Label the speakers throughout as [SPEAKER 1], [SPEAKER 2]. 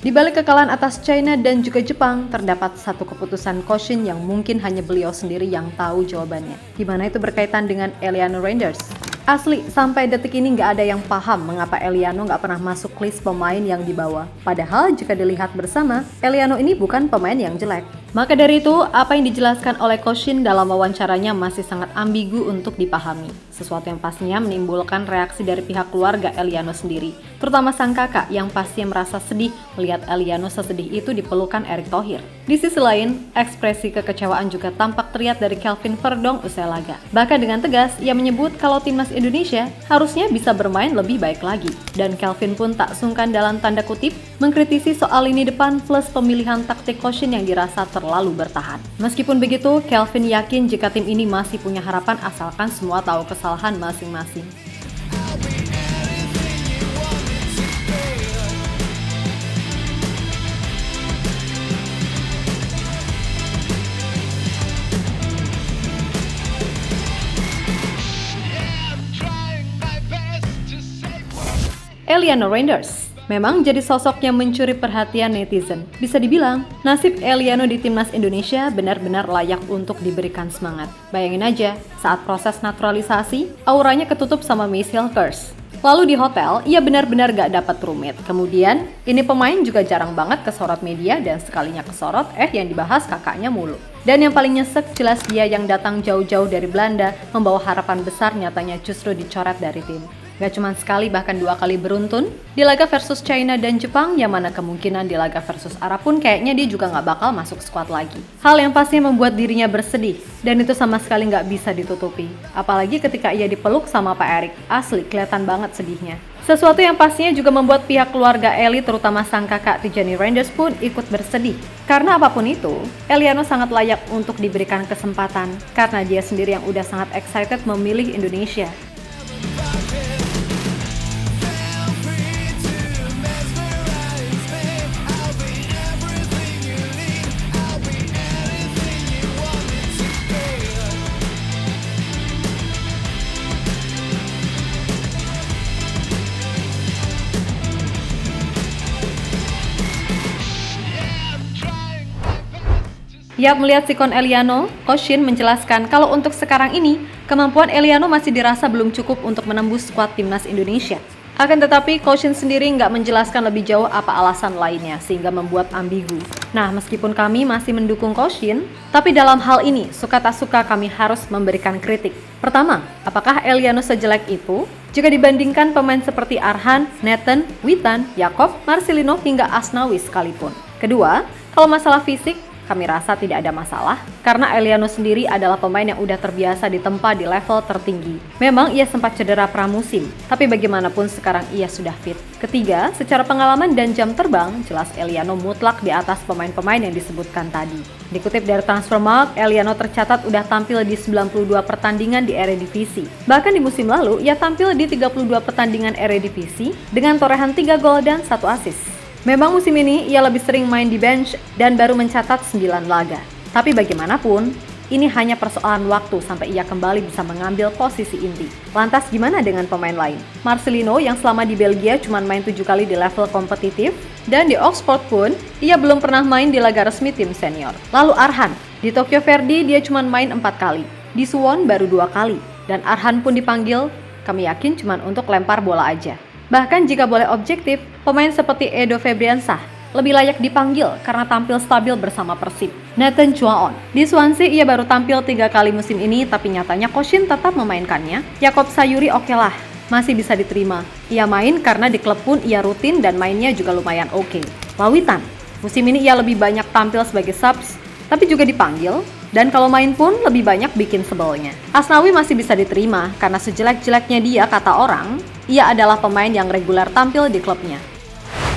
[SPEAKER 1] Di balik kekalahan atas China dan juga Jepang, terdapat satu keputusan Koshin yang mungkin hanya beliau sendiri yang tahu jawabannya. Gimana itu berkaitan dengan Eliano Randers? Asli, sampai detik ini nggak ada yang paham mengapa Eliano nggak pernah masuk list pemain yang dibawa. Padahal jika dilihat bersama, Eliano ini bukan pemain yang jelek. Maka dari itu, apa yang dijelaskan oleh Koshin dalam wawancaranya masih sangat ambigu untuk dipahami. Sesuatu yang pastinya menimbulkan reaksi dari pihak keluarga Eliano sendiri, terutama sang kakak yang pastinya merasa sedih melihat Eliano sesedih itu dipelukan Erick Thohir. Di sisi lain, ekspresi kekecewaan juga tampak terlihat dari Kelvin Verdong usai laga. Bahkan dengan tegas, ia menyebut kalau timnas Indonesia harusnya bisa bermain lebih baik lagi. Dan Kelvin pun tak sungkan dalam tanda kutip mengkritisi soal lini depan plus pemilihan taktik Koshin yang dirasa terlalu bertahan. Meskipun begitu, Kelvin yakin jika tim ini masih punya harapan asalkan semua tahu kesalahan masing-masing. Eliano Randers memang jadi sosok yang mencuri perhatian netizen. Bisa dibilang, nasib Eliano di timnas Indonesia benar-benar layak untuk diberikan semangat. Bayangin aja, saat proses naturalisasi, auranya ketutup sama Michelle Curse. Lalu di hotel, ia benar-benar gak dapat roommate. Kemudian, ini pemain juga jarang banget kesorot media dan sekalinya kesorot, yang dibahas kakaknya mulu. Dan yang paling nyesek jelas dia yang datang jauh-jauh dari Belanda, membawa harapan besar nyatanya justru dicoret dari tim. Gak cuma sekali bahkan 2 kali beruntun, di laga versus China dan Jepang, yang mana kemungkinan di laga versus Arab pun kayaknya dia juga gak bakal masuk skuad lagi. Hal yang pastinya membuat dirinya bersedih, dan itu sama sekali gak bisa ditutupi. Apalagi ketika ia dipeluk sama Pak Erick, asli kelihatan banget sedihnya. Sesuatu yang pastinya juga membuat pihak keluarga Eli, terutama sang kakak Tijani Randers pun ikut bersedih. Karena apapun itu, Eliano sangat layak untuk diberikan kesempatan, karena dia sendiri yang udah sangat excited memilih Indonesia. Yap, melihat sikon Eliano, Koshin menjelaskan kalau untuk sekarang ini, kemampuan Eliano masih dirasa belum cukup untuk menembus skuad timnas Indonesia. Akan tetapi, Koshin sendiri nggak menjelaskan lebih jauh apa alasan lainnya, sehingga membuat ambigu. Nah, meskipun kami masih mendukung Koshin, tapi dalam hal ini, suka tak suka kami harus memberikan kritik. Pertama, apakah Eliano sejelek itu? Jika dibandingkan pemain seperti Arhan, Nathan, Witan, Yakob, Marcelino, hingga Asnawi sekalipun. Kedua, kalau masalah fisik, kami rasa tidak ada masalah, karena Eliano sendiri adalah pemain yang udah terbiasa ditempa di level tertinggi. Memang ia sempat cedera pramusim, tapi bagaimanapun sekarang ia sudah fit. Ketiga, secara pengalaman dan jam terbang, jelas Eliano mutlak di atas pemain-pemain yang disebutkan tadi. Dikutip dari Transfermarkt, Eliano tercatat udah tampil di 92 pertandingan di Eredivisie. Bahkan di musim lalu, ia tampil di 32 pertandingan Eredivisie dengan torehan 3 gol dan 1 assist. Memang musim ini ia lebih sering main di bench dan baru mencatat 9 laga. Tapi bagaimanapun, ini hanya persoalan waktu sampai ia kembali bisa mengambil posisi inti. Lantas gimana dengan pemain lain? Marcelino yang selama di Belgia cuma main 7 kali di level kompetitif, dan di Oxford pun ia belum pernah main di laga resmi tim senior. Lalu Arhan, di Tokyo Verdy dia cuma main 4 kali, di Suwon baru 2 kali, dan Arhan pun dipanggil, kami yakin cuma untuk lempar bola aja. Bahkan jika boleh objektif, pemain seperti Edo Febriansah lebih layak dipanggil karena tampil stabil bersama Persib. Nathan Chuaon, di Swansea ia baru tampil 3 kali musim ini, tapi nyatanya Koshin tetap memainkannya. Yakob Sayuri okelah, masih bisa diterima. Ia main karena di klub pun ia rutin dan mainnya juga lumayan oke. Lawitan, musim ini ia lebih banyak tampil sebagai subs, tapi juga dipanggil, dan kalau main pun lebih banyak bikin sebelnya. Asnawi masih bisa diterima, karena sejelek-jeleknya dia, kata orang, ia adalah pemain yang reguler tampil di klubnya.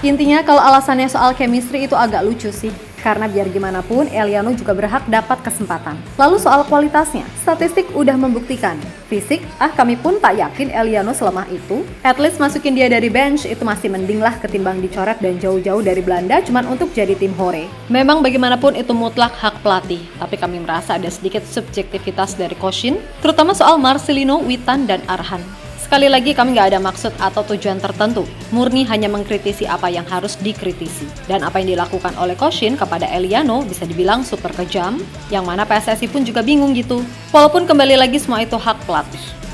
[SPEAKER 1] Intinya kalau alasannya soal chemistry itu agak lucu sih, karena biar gimana pun Eliano juga berhak dapat kesempatan. Lalu soal kualitasnya, statistik udah membuktikan. Fisik, kami pun tak yakin Eliano selemah itu. At least masukin dia dari bench itu masih mending lah ketimbang dicoret dan jauh-jauh dari Belanda cuman untuk jadi tim hore. Memang bagaimanapun itu mutlak hak pelatih, tapi kami merasa ada sedikit subjektivitas dari Koshin, terutama soal Marcelino, Witan, dan Arhan. Sekali lagi kami nggak ada maksud atau tujuan tertentu, murni hanya mengkritisi apa yang harus dikritisi. Dan apa yang dilakukan oleh Koshin kepada Eliano bisa dibilang super kejam, yang mana PSSI pun juga bingung gitu. Walaupun kembali lagi semua itu hak pelatih.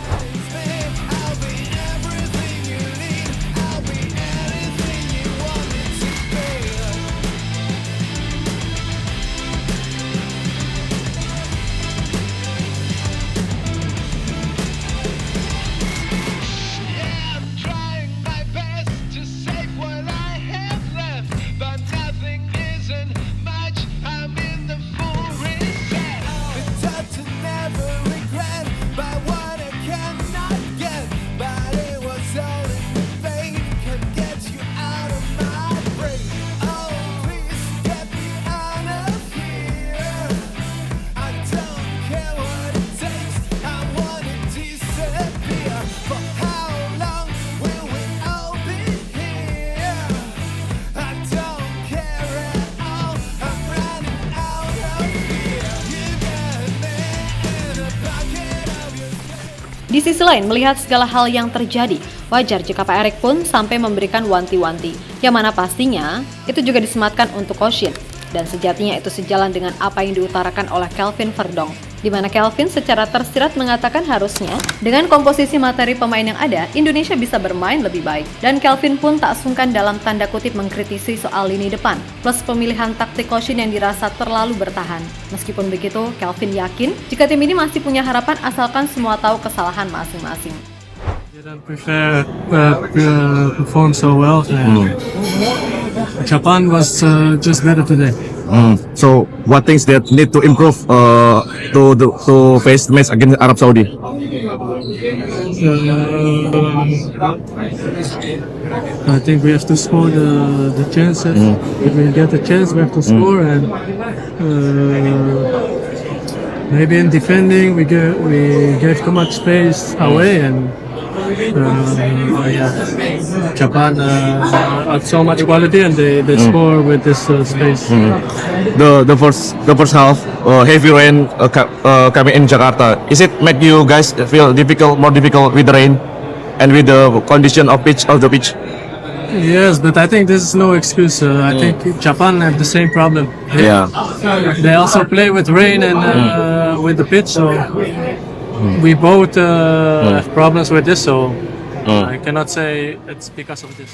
[SPEAKER 1] Di sisi lain, melihat segala hal yang terjadi, wajar jika Pak Erik pun sampai memberikan wanti-wanti, yang mana pastinya itu juga disematkan untuk Koshin. Dan sejatinya itu sejalan dengan apa yang diutarakan oleh Kelvin Verdong, di mana Kelvin secara tersirat mengatakan harusnya dengan komposisi materi pemain yang ada, Indonesia bisa bermain lebih baik. Dan Kelvin pun tak sungkan dalam tanda kutip mengkritisi soal lini depan, plus pemilihan taktik Koshin yang dirasa terlalu bertahan. Meskipun begitu, Kelvin yakin jika tim ini masih punya harapan asalkan semua tahu kesalahan masing-masing.
[SPEAKER 2] Didn't perform so well. Japan was just better today.
[SPEAKER 3] So, what things that need to improve to face the match against Arab Saudi?
[SPEAKER 2] I think we have to score the chances. If we get the chance, we have to score, and maybe in defending we gave too much space away, and Japan had so much quality, and they score with this space.
[SPEAKER 3] The first half, heavy rain coming in Jakarta. Is it make you guys feel more difficult with the rain and with the condition of the pitch?
[SPEAKER 2] Yes, but I think this is no excuse. I think Japan have the same problem. They also play with rain and with the pitch, so we both have problems with this. So I cannot say it's because of this.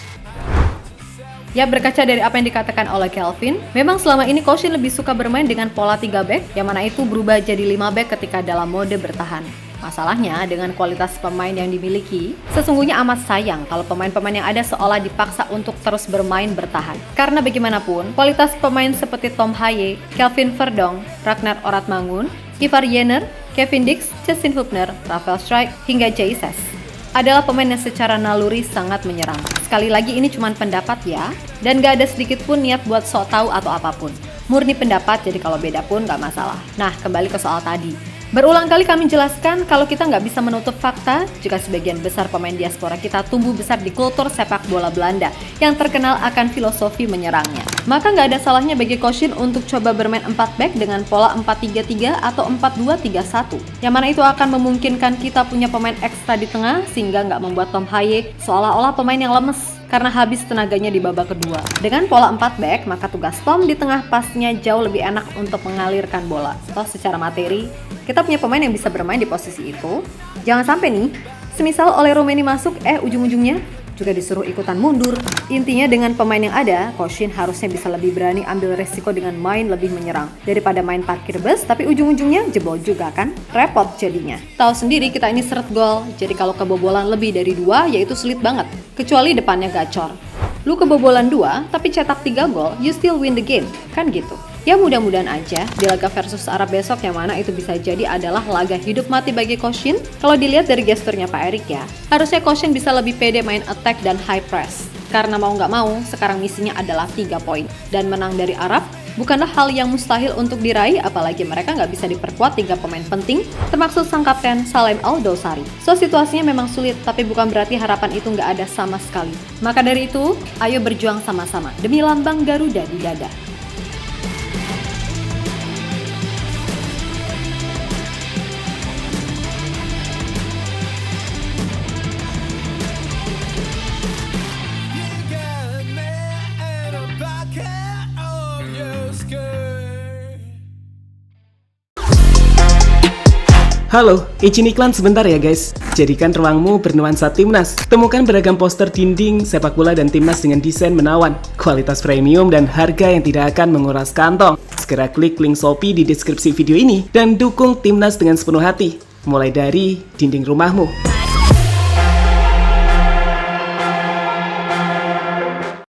[SPEAKER 1] Ya, berkaca dari apa yang dikatakan oleh Kelvin, memang selama ini Koshin lebih suka bermain dengan pola 3 back, yang mana itu berubah jadi 5 back ketika dalam mode bertahan. Masalahnya, dengan kualitas pemain yang dimiliki, sesungguhnya amat sayang kalau pemain-pemain yang ada seolah dipaksa untuk terus bermain bertahan. Karena bagaimanapun, kualitas pemain seperti Tom Haye, Kelvin Verdong, Ragnar Oratmangun, Ivar Jenner, Kevin Dix, Justin Hubner, Rafael Strijk, hingga Jay Sess adalah pemain yang secara naluri sangat menyerang. Sekali lagi ini cuma pendapat ya, dan gak ada sedikit pun niat buat sok tahu atau apapun. Murni pendapat, jadi kalau beda pun gak masalah. Nah, kembali ke soal tadi. Berulang kali kami jelaskan kalau kita nggak bisa menutup fakta jika sebagian besar pemain diaspora kita tumbuh besar di kultur sepak bola Belanda yang terkenal akan filosofi menyerangnya. Maka nggak ada salahnya bagi Koshin untuk coba bermain 4 back dengan pola 4-3-3 atau 4-2-3-1. Yang mana itu akan memungkinkan kita punya pemain ekstra di tengah sehingga nggak membuat Tom Haye seolah-olah pemain yang lemes karena habis tenaganya di babak kedua. Dengan pola 4 back, maka tugas Tom di tengah pastinya jauh lebih enak untuk mengalirkan bola. Toh secara materi, kita punya pemain yang bisa bermain di posisi itu. Jangan sampai nih, semisal oleh Romeni masuk, ujung-ujungnya juga disuruh ikutan mundur. Intinya dengan pemain yang ada, Koshin harusnya bisa lebih berani ambil resiko dengan main lebih menyerang daripada main parkir bus, tapi ujung-ujungnya jebol juga kan? Repot jadinya. Tahu sendiri kita ini seret gol, jadi kalau kebobolan lebih dari 2, yaitu sulit banget. Kecuali depannya gacor. Lu kebobolan 2, tapi cetak 3 gol, you still win the game. Kan gitu. Ya mudah-mudahan aja di laga versus Arab besok yang mana itu bisa jadi adalah laga hidup mati bagi Koshin. Kalau dilihat dari gesturnya Pak Erik ya, harusnya Koshin bisa lebih pede main attack dan high press. Karena mau nggak mau, sekarang misinya adalah 3 poin. Dan menang dari Arab bukanlah hal yang mustahil untuk diraih, apalagi mereka nggak bisa diperkuat 3 pemain penting, termaksud sang kapten Salim Al-Dosari. So situasinya memang sulit, tapi bukan berarti harapan itu nggak ada sama sekali. Maka dari itu, ayo berjuang sama-sama demi lambang Garuda di dada.
[SPEAKER 4] Halo, izin iklan sebentar ya guys. Jadikan ruangmu bernuansa Timnas. Temukan beragam poster dinding, sepak bola dan Timnas dengan desain menawan, kualitas premium dan harga yang tidak akan menguras kantong. Segera klik link Shopee di deskripsi video ini dan dukung Timnas dengan sepenuh hati. Mulai dari dinding rumahmu.